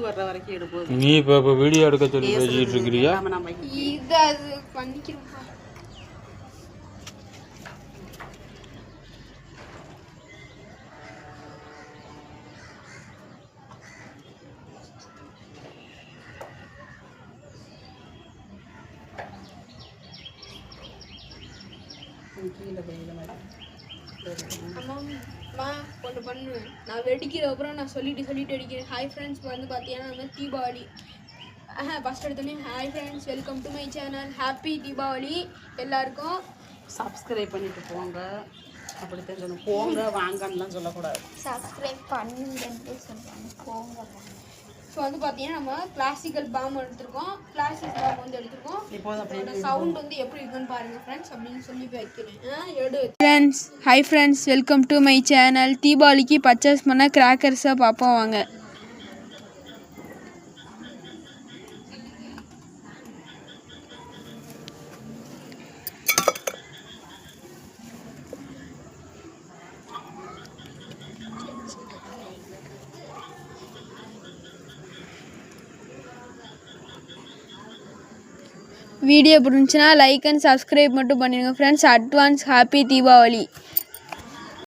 வர்ற வரைக்கும் எடுப்போம். நீ இப்போ வீடியோ எடுக்க சொல்லி பேசிட்டு இருக்கிறியா? இது அது பண்ணிக்கிறோம். அம்மா ஒன்று பண்ணு, நான் வெடிக்கிற அப்புறம் நான் சொல்லிட்டு அடிக்கிறேன். ஹாய் ஃப்ரெண்ட்ஸ், வந்து பார்த்தீங்கன்னா நம்ம தீபாவளி ஃபஸ்ட் எடுத்தோடனே hi friends, welcome to my channel, happy Deepavali. எல்லாருக்கும் சப்ஸ்கிரைப் பண்ணிட்டு போங்க. அப்படி தெரிஞ்சணும், போங்க வாங்கன்னுலாம் சொல்லக்கூடாது. சப்ஸ்கிரைப் பண்ணுங்கன்னு சொல்லுவாங்க, போங்க. ஸோ வந்து பார்த்தீங்கன்னா நம்ம கிளாசிக்கல் பாம் எடுத்துருக்கோம். கிளாசிக் பாம் வந்து எடுத்துருக்கோம். இப்போ சவுண்ட் வந்து எப்படி இருக்குன்னு பாருங்கள் ஃப்ரெண்ட்ஸ் அப்படின்னு சொல்லி வைக்கிறேன். Friends, hi friends, welcome to my channel. தீபாவளிக்கு பர்ச்சேஸ் பண்ண கிராக்கர்ஸை பார்ப்போம் வாங்க. வீடியோ பிடிச்சுன்னா லைக் அண்ட் சப்ஸ்கிரைப் மட்டும் பண்ணிடுங்க ஃப்ரெண்ட்ஸ். Advance happy Deepavali.